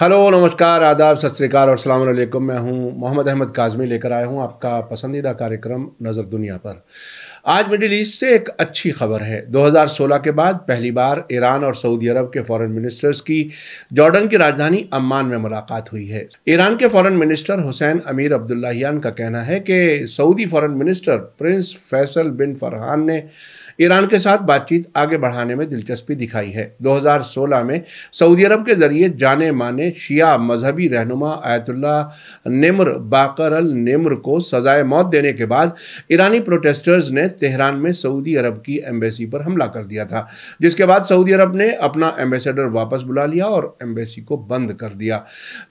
Hello, नमस्कार, आदाब, सत श्री अकाल और अस्सलाम वालेकुम। मैं हूं मोहम्मद अहमद काज़मी, लेकर आया हूं आपका पसंदीदा कार्यक्रम नज़र दुनिया पर। आज मिडिल ईस्ट से एक अच्छी खबर है। 2016 के बाद पहली बार ईरान और सऊदी अरब के फॉरेन मिनिस्टर्स की जॉर्डन की राजधानी अम्मान में मुलाकात हुई है। ईरान के फॉरेन मिनिस्टर हुसैन अमीर अब्दुल्लाहियान का कहना है कि Saudi foreign minister prince Faisal bin Farhan ने ईरान के साथ बातचीत आगे बढ़ाने में दिलचस्पी दिखाई है। 2016 में सऊदी अरब के जरिए जाने माने शिया मजहबी रहनुमा आयतुल्ला निम्र बाकर अल निम्र को सजाए मौत देने के बाद ईरानी प्रोटेस्टर्स ने तेहरान में सऊदी अरब की एम्बेसी पर हमला कर दिया था, जिसके बाद सऊदी अरब ने अपना एम्बेसडर वापस बुला लिया और एम्बेसी को बंद कर दिया।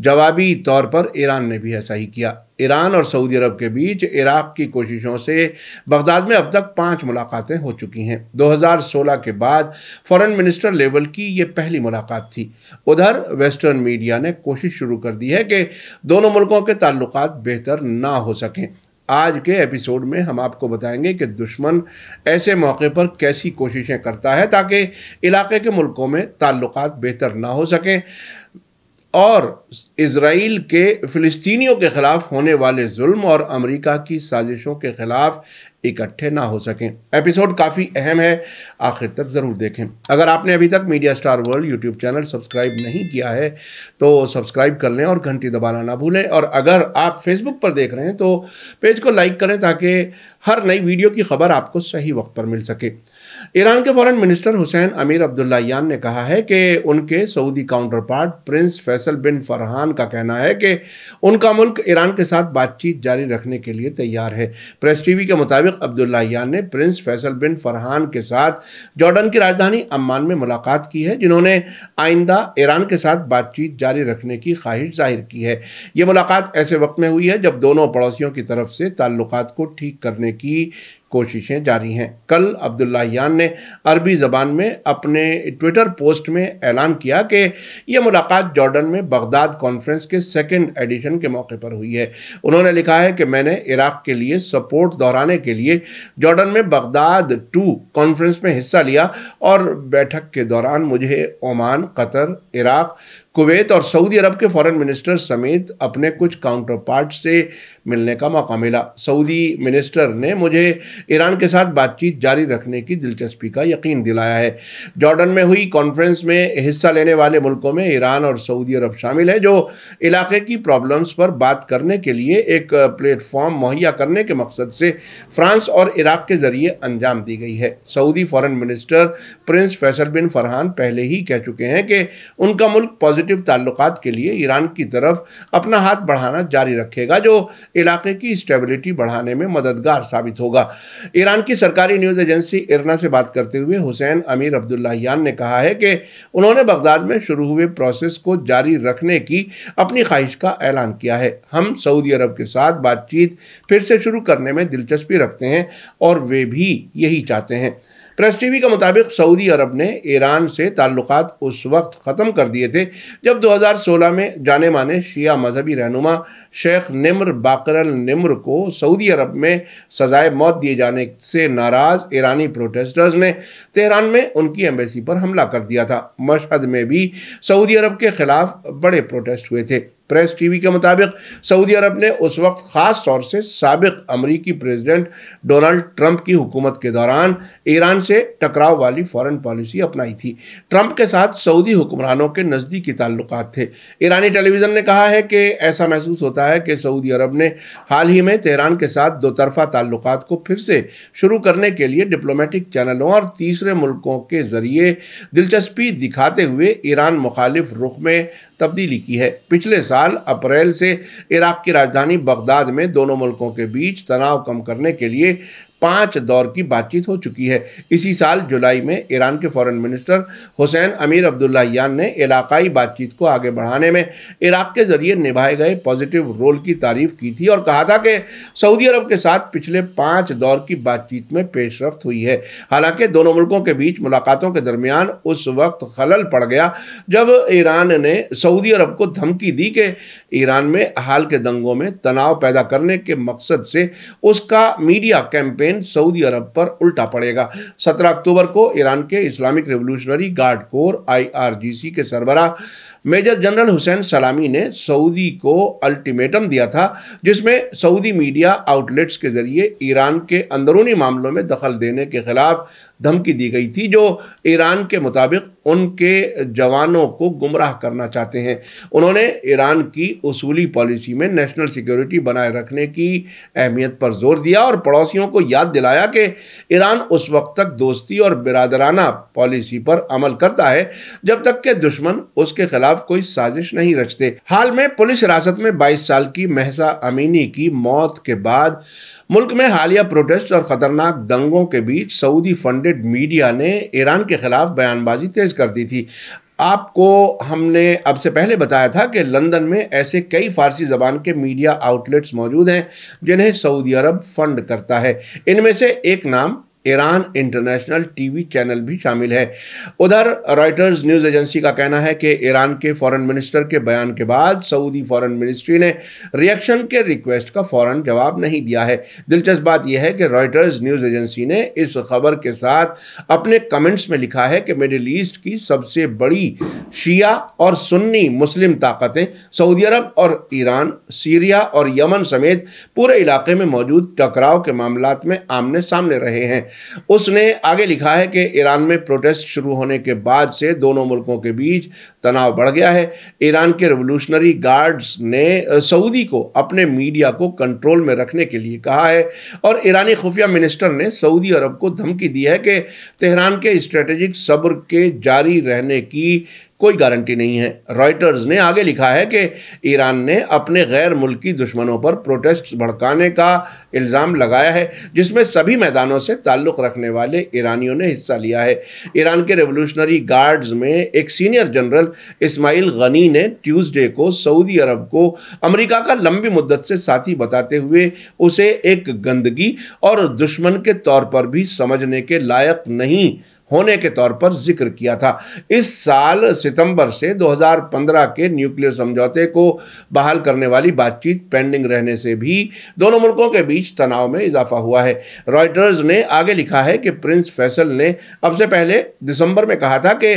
जवाबी तौर पर ईरान ने भी ऐसा ही किया। ईरान और सऊदी अरब के बीच इराक की कोशिशों से बगदाद में अब तक 5 मुलाकातें हो चुकी हैं। 2016 के बाद फॉरेन मिनिस्टर लेवल की ये पहली मुलाकात थी। उधर वेस्टर्न मीडिया ने कोशिश शुरू कर दी है कि दोनों मुल्कों के ताल्लुकात बेहतर ना हो सकें। आज के एपिसोड में हम आपको बताएंगे कि दुश्मन ऐसे मौके पर कैसी कोशिशें करता है ताकि इलाके के मुल्कों में ताल्लुकात बेहतर ना हो सकें और इजराइल के फ़िलिस्तीनियों के ख़िलाफ़ होने वाले जुल्म और अमेरिका की साजिशों के ख़िलाफ़ इकट्ठे ना हो सकें। एपिसोड काफ़ी अहम है, आखिर तक ज़रूर देखें। अगर आपने अभी तक media star world YouTube channel subscribe नहीं किया है तो सब्सक्राइब कर लें और घंटी दबाना ना भूलें। और अगर आप फेसबुक पर देख रहे हैं तो पेज को लाइक करें ताकि हर नई वीडियो की खबर आपको सही वक्त पर मिल सके। ईरान के फॉरेन मिनिस्टर हुसैन अमीर अब्दुल्लाहियान ने कहा है कि उनके Saudi counterpart prince Faisal bin Farhan का कहना है कि उनका मुल्क ईरान के साथ बातचीत जारी रखने के लिए तैयार है। प्रेस टीवी के मुताबिक अब्दुल्लाहियान ने प्रिंस फैसल बिन फरहान के साथ जॉर्डन की राजधानी अम्मान में मुलाकात की है, जिन्होंने आइंदा ईरान के साथ बातचीत जारी रखने की ख्वाहिश जाहिर की है। ये मुलाकात ऐसे वक्त में हुई है जब दोनों पड़ोसियों की तरफ से ताल्लुकात को ठीक करने की कोशिशें जारी हैं। कल अब्दुल्लाहियान ने अरबी ज़बान में अपने ट्विटर पोस्ट में ऐलान किया कि यह मुलाकात जॉर्डन में बगदाद कॉन्फ्रेंस के 2nd एडिशन के मौके पर हुई है। उन्होंने लिखा है कि मैंने इराक के लिए सपोर्ट दोहराने के लिए जॉर्डन में बगदाद 2 कॉन्फ्रेंस में हिस्सा लिया और बैठक के दौरान मुझे ओमान, कतर, इराक, कुवैत और सऊदी अरब के फॉरेन मिनिस्टर समेत अपने कुछ काउंटर पार्ट से मिलने का मौका मिला। सऊदी मिनिस्टर ने मुझे ईरान के साथ बातचीत जारी रखने की दिलचस्पी का यकीन दिलाया है। जॉर्डन में हुई कॉन्फ्रेंस में हिस्सा लेने वाले मुल्कों में ईरान और सऊदी अरब शामिल है, जो इलाके की प्रॉब्लम्स पर बात करने के लिए एक प्लेटफॉर्म मुहैया करने के मकसद से फ्रांस और इराक के जरिए अंजाम दी गई है। Saudi foreign minister prince Faisal bin Farhan पहले ही कह चुके हैं कि उनका मुल्क पॉजिटिव ताल्लुकात के लिए ईरान की तरफ अपना हाथ बढ़ाना जारी रखेगा, जो इलाके की स्टेबिलिटी बढ़ाने में मददगार साबित होगा। ईरान की सरकारी न्यूज़ एजेंसी इरना से बात करते हुए हुसैन अमीर अब्दुल्लाहियान ने कहा है कि उन्होंने बगदाद में शुरू हुए प्रोसेस को जारी रखने की अपनी ख्वाहिश का ऐलान किया है। हम सऊदी अरब के साथ बातचीत फिर से शुरू करने में दिलचस्पी रखते हैं और वे भी यही चाहते हैं। प्रेस टीवी के मुताबिक सऊदी अरब ने ईरान से ताल्लुकात उस वक्त ख़त्म कर दिए थे जब 2016 में जाने माने शिया मजहबी रहनुमा शेख निम्र बाकर अल निम्र को सऊदी अरब में सजाए मौत दिए जाने से नाराज़ ईरानी प्रोटेस्टर्स ने तेहरान में उनकी एम्बेसी पर हमला कर दिया था। मशहद में भी सऊदी अरब के खिलाफ बड़े प्रोटेस्ट हुए थे। प्रेस टीवी के मुताबिक सऊदी अरब ने उस वक्त ख़ास तौर से साबिक अमरीकी प्रेसिडेंट डोनाल्ड ट्रंप की हुकूमत के दौरान ईरान से टकराव वाली फॉरेन पॉलिसी अपनाई थी। ट्रंप के साथ सऊदी हुक्मरानों के नज़दीकी ताल्लुकात थे। ईरानी टेलीविज़न ने कहा है कि ऐसा महसूस होता है कि सऊदी अरब ने हाल ही में तेहरान के साथ दोतरफा ताल्लुकात को फिर से शुरू करने के लिए डिप्लोमेटिक चैनलों और तीसरे मुल्कों के ज़रिए दिलचस्पी दिखाते हुए ईरान मुखालिफ रुख में तब्दीली की है। पिछले साल अप्रैल से इराक की राजधानी बगदाद में दोनों मुल्कों के बीच तनाव कम करने के लिए 5 दौर की बातचीत हो चुकी है। इसी साल जुलाई में ईरान के फॉरेन मिनिस्टर हुसैन अमीर अब्दुल्लाहियान ने इलाकाई बातचीत को आगे बढ़ाने में इराक के जरिए निभाए गए पॉजिटिव रोल की तारीफ की थी और कहा था कि सऊदी अरब के साथ पिछले 5 दौर की बातचीत में पेशरफ्त हुई है। हालांकि दोनों मुल्कों के बीच मुलाकातों के दरमियान उस वक्त खलल पड़ गया जब ईरान ने सऊदी अरब को धमकी दी कि ईरान में हाल के दंगों में तनाव पैदा करने के मकसद से उसका मीडिया कैंपेन कैंपेन सऊदी अरब पर उल्टा पड़ेगा। 17 अक्टूबर को ईरान के Islamic revolutionary guard core IRGC के सरबराह मेजर जनरल हुसैन सलामी ने सऊदी को अल्टीमेटम दिया था, जिसमें सऊदी मीडिया आउटलेट्स के जरिए ईरान के अंदरूनी मामलों में दखल देने के खिलाफ धमकी दी गई थी, जो ईरान के मुताबिक उनके जवानों को गुमराह करना चाहते हैं। उन्होंने ईरान की उसूली पॉलिसी में नेशनल सिक्योरिटी बनाए रखने की अहमियत पर जोर दिया और पड़ोसियों को याद दिलाया कि ईरान उस वक्त तक दोस्ती और बिरादराना पॉलिसी पर अमल करता है जब तक कि दुश्मन उसके खिलाफ कोई साजिश नहीं रचते। हाल में पुलिस हिरासत में 22 साल की महसा अमीनी की मौत के बाद मुल्क में हालिया प्रोटेस्ट और खतरनाक दंगों के बीच सऊदी फंडेड मीडिया ने ईरान के खिलाफ बयानबाजी तेज कर दी थी। आपको हमने अब से पहले बताया था कि लंदन में ऐसे कई फारसी ज़बान के मीडिया आउटलेट्स मौजूद हैं जिन्हें सऊदी अरब फंड करता है। इनमें से एक नाम ईरान इंटरनेशनल टीवी चैनल भी शामिल है। उधर रॉयटर्स न्यूज़ एजेंसी का कहना है कि ईरान के फॉरेन मिनिस्टर के बयान के बाद सऊदी फॉरेन मिनिस्ट्री ने रिएक्शन के रिक्वेस्ट का फौरन जवाब नहीं दिया है। दिलचस्प बात यह है कि रॉयटर्स न्यूज़ एजेंसी ने इस खबर के साथ अपने कमेंट्स में लिखा है कि मिडिल ईस्ट की सबसे बड़ी शिया और सुन्नी मुस्लिम ताकतें सऊदी अरब और ईरान, सीरिया और यमन समेत पूरे इलाके में मौजूद टकराव के मामलात में आमने सामने रहे हैं। उसने आगे लिखा है कि ईरान में प्रोटेस्ट शुरू होने के बाद से दोनों मुल्कों के बीच तनाव बढ़ गया है। ईरान के रेवोल्यूशनरी गार्ड्स ने सऊदी को अपने मीडिया को कंट्रोल में रखने के लिए कहा है और ईरानी खुफिया मिनिस्टर ने सऊदी अरब को धमकी दी है कि तेहरान के स्ट्रेटेजिक सब्र के जारी रहने की कोई गारंटी नहीं है। रॉयटर्स ने आगे लिखा है कि ईरान ने अपने गैर मुल्की दुश्मनों पर प्रोटेस्ट भड़काने का इल्ज़ाम लगाया है, जिसमें सभी मैदानों से ताल्लुक़ रखने वाले ईरानियों ने हिस्सा लिया है। ईरान के रेवोल्यूशनरी गार्ड्स में एक सीनियर जनरल इस्माइल गनी ने ट्यूसडे को सऊदी अरब को अमेरिका का लंबी मुद्दत से साथी बताते हुए उसे एक गंदगी और दुश्मन के तौर पर भी समझने के लायक नहीं होने के तौर पर जिक्र किया था। इस साल सितंबर से 2015 के न्यूक्लियर समझौते को बहाल करने वाली बातचीत पेंडिंग रहने से भी दोनों मुल्कों के बीच तनाव में इजाफा हुआ है। रॉयटर्स ने आगे लिखा है कि प्रिंस फैसल ने अब से पहले दिसंबर में कहा था कि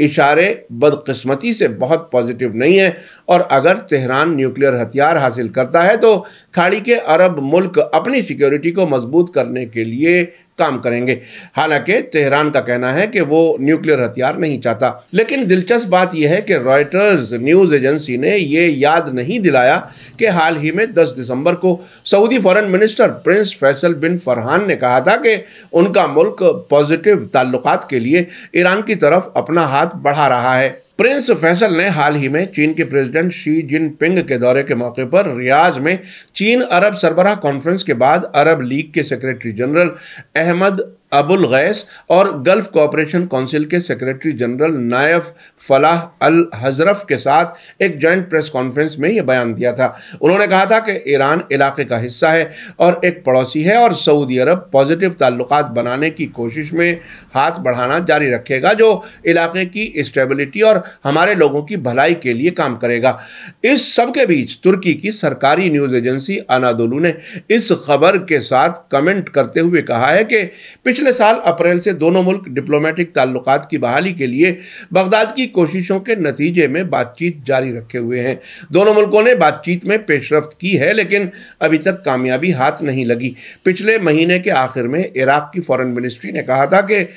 इशारे बदकिस्मती से बहुत पॉजिटिव नहीं है और अगर तेहरान न्यूक्लियर हथियार हासिल करता है तो खाड़ी के अरब मुल्क अपनी सिक्योरिटी को मजबूत करने के लिए काम करेंगे। हालांकि तेहरान का कहना है कि वो न्यूक्लियर हथियार नहीं चाहता। लेकिन दिलचस्प बात यह है कि रॉयटर्स न्यूज़ एजेंसी ने ये याद नहीं दिलाया कि हाल ही में 10 दिसंबर को Saudi foreign minister prince Faisal bin Farhan ने कहा था कि उनका मुल्क पॉजिटिव ताल्लुकात के लिए ईरान की तरफ अपना हाथ बढ़ा रहा है। प्रिंस फैसल ने हाल ही में चीन के प्रेसिडेंट शी जिनपिंग के दौरे के मौके पर रियाद में चीन अरब सरबराह कॉन्फ्रेंस के बाद अरब लीग के सेक्रेटरी जनरल अहमद अबुल गैस और गल्फ कोऑपरेशन काउंसिल के secretary general Nayef Falah Al Hajraf के साथ एक जॉइंट प्रेस कॉन्फ्रेंस में यह बयान दिया था। उन्होंने कहा था कि ईरान इलाके का हिस्सा है और एक पड़ोसी है और सऊदी अरब पॉजिटिव ताल्लुकात बनाने की कोशिश में हाथ बढ़ाना जारी रखेगा, जो इलाके की स्टेबिलिटी और हमारे लोगों की भलाई के लिए काम करेगा। इस सब के बीच तुर्की की सरकारी न्यूज़ एजेंसी अनादोलू ने इस खबर के साथ कमेंट करते हुए कहा है कि पिछले साल अप्रैल से दोनों मुल्क डिप्लोमेटिक ताल्लुकात की बहाली के लिए बगदाद की कोशिशों के नतीजे में बातचीत जारी रखे हुए हैं। दोनों मुल्कों ने बातचीत में पेशरफ्त की है, लेकिन अभी तक कामयाबी हाथ नहीं लगी। पिछले महीने के आखिर में इराक की फॉरेन मिनिस्ट्री ने कहा था कि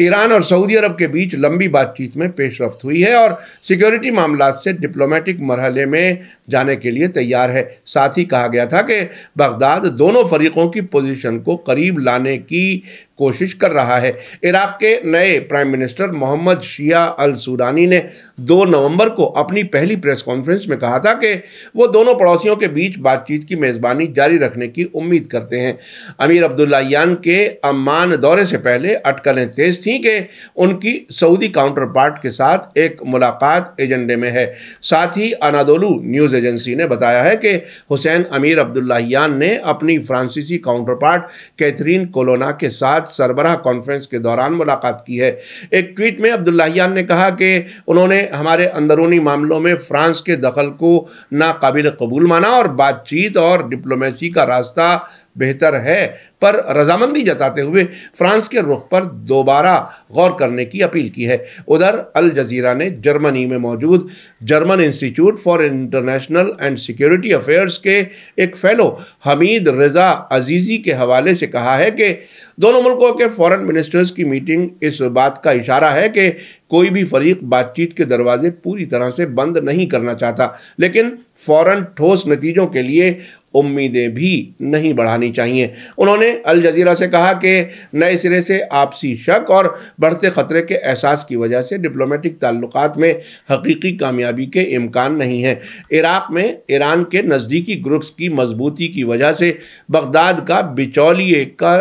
ईरान और सऊदी अरब के बीच लंबी बातचीत में पेशरफ्त हुई है और सिक्योरिटी मामलात से डिप्लोमेटिक मरहले में जाने के लिए तैयार है। साथ ही कहा गया था कि बगदाद दोनों फरीकों की पोजीशन को करीब लाने की कोशिश कर रहा है। इराक के नए प्राइम मिनिस्टर मोहम्मद शिया अल सूडानी ने 2 नवंबर को अपनी पहली प्रेस कॉन्फ्रेंस में कहा था कि वो दोनों पड़ोसियों के बीच बातचीत की मेज़बानी जारी रखने की उम्मीद करते हैं। अमीर अब्दुल्लाहियान के अम्मान दौरे से पहले अटकलें तेज थीं कि उनकी सऊदी काउंटर पार्ट के साथ एक मुलाकात एजेंडे में है। साथ ही अनादोलू न्यूज़ एजेंसी ने बताया है कि हुसैन अमीर अब्दुल्लाहियान ने अपनी फ्रांसीसी काउंटर पार्ट कैथरीन कोलोना के साथ सरबराह कॉन्फ्रेंस के दौरान मुलाकात की है। एक ट्वीट में अब्दुल्लाहियान ने कहा कि उन्होंने हमारे अंदरूनी मामलों में फ्रांस के दखल को नाकाबिल कबूल माना और बातचीत और डिप्लोमेसी का रास्ता बेहतर है। پر रजामंदी जताते हुए फ्रांस के रुख पर दोबारा गौर करने की अपील की है। उधर अल जजीरा ने जर्मनी में मौजूद German institute for international and security affairs के एक फेलो हमीद रजा अजीजी के हवाले से कहा है कि दोनों मुल्कों के फॉरेन मिनिस्टर्स की मीटिंग इस बात का इशारा है कि कोई भी फरीक बातचीत के दरवाजे पूरी तरह से बंद नहीं करना चाहता, लेकिन फौरन ठोस नतीजों के लिए उम्मीदें भी नहीं बढ़ानी चाहिए। उन्होंने अल जजीरा से कहा कि नए सिरे से आपसी शक और बढ़ते खतरे के एहसास की वजह से डिप्लोमेटिक ताल्लुकात में हकीकी कामयाबी के इम्कान नहीं है। इराक में ईरान के नज़दीकी ग्रुप्स की मजबूती की वजह से बगदाद का बिचौलिए का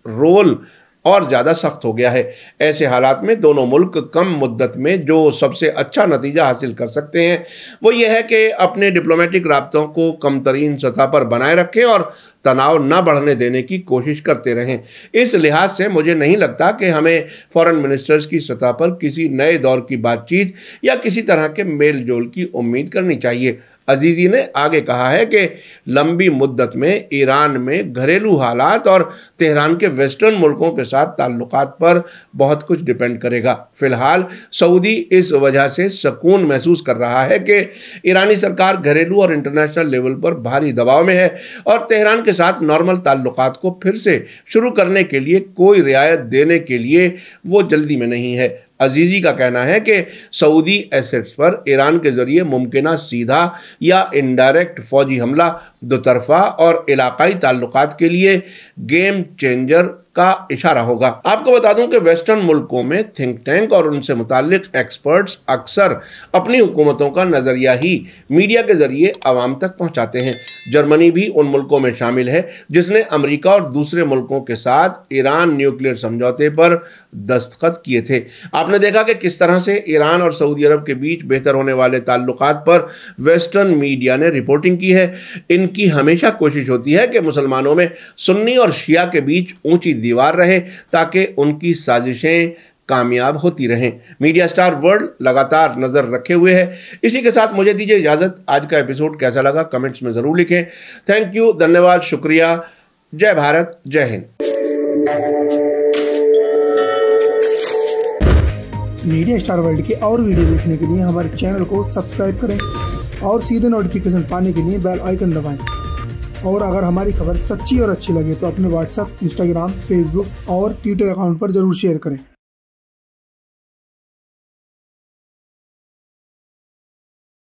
रोल और ज़्यादा सख्त हो गया है। ऐसे हालात में दोनों मुल्क कम मुद्दत में जो सबसे अच्छा नतीजा हासिल कर सकते हैं वो ये है कि अपने डिप्लोमेटिक राब्तों को कम तरीन सतह पर बनाए रखें और तनाव न बढ़ने देने की कोशिश करते रहें। इस लिहाज से मुझे नहीं लगता कि हमें फॉरेन मिनिस्टर्स की सतह पर किसी नए दौर की बातचीत या किसी तरह के मेल जोल की उम्मीद करनी चाहिए। अजीजी ने आगे कहा है कि लंबी मुद्दत में ईरान में घरेलू हालात और तेहरान के वेस्टर्न मुल्कों के साथ ताल्लुकात पर बहुत कुछ डिपेंड करेगा। फिलहाल सऊदी इस वजह से सुकून महसूस कर रहा है कि ईरानी सरकार घरेलू और इंटरनेशनल लेवल पर भारी दबाव में है और तेहरान के साथ नॉर्मल ताल्लुकात को फिर से शुरू करने के लिए कोई रियायत देने के लिए वो जल्दी में नहीं है। अजीजी का कहना है कि सऊदी एसेट्स पर ईरान के जरिए मुमकिना सीधा या इनडायरेक्ट फौजी हमला दोतरफा और इलाकाई ताल्लुकात के लिए गेम चेंजर का इशारा होगा। आपको बता दूं कि वेस्टर्न मुल्कों में थिंक टैंक और उनसे मुताल्लिक एक्सपर्ट्स अक्सर अपनी हुकूमतों का नज़रिया ही मीडिया के जरिए आवाम तक पहुंचाते हैं। जर्मनी भी उन मुल्कों में शामिल है जिसने अमेरिका और दूसरे मुल्कों के साथ ईरान न्यूक्लियर समझौते पर दस्तखत किए थे। आपने देखा कि किस तरह से ईरान और सऊदी अरब के बीच बेहतर होने वाले ताल्लुकात पर वेस्टर्न मीडिया ने रिपोर्टिंग की है। इनकी हमेशा कोशिश होती है कि मुसलमानों में सुन्नी और शिया के बीच ऊंची दीवार रहे ताकि उनकी साजिशें कामयाब होती रहें। मीडिया स्टार वर्ल्ड लगातार नज़र रखे हुए है। इसी के साथ मुझे दीजिए इजाज़त। आज का एपिसोड कैसा लगा कमेंट्स में ज़रूर लिखें। थैंक यू, धन्यवाद, शुक्रिया। जय भारत, जय हिंद। मीडिया स्टार वर्ल्ड के और वीडियो देखने के लिए हमारे चैनल को सब्सक्राइब करें और सीधे नोटिफिकेशन पाने के लिए बेल आइकन दबाएं। और अगर हमारी खबर सच्ची और अच्छी लगे तो अपने व्हाट्सएप, इंस्टाग्राम, फेसबुक और ट्विटर अकाउंट पर ज़रूर शेयर करें।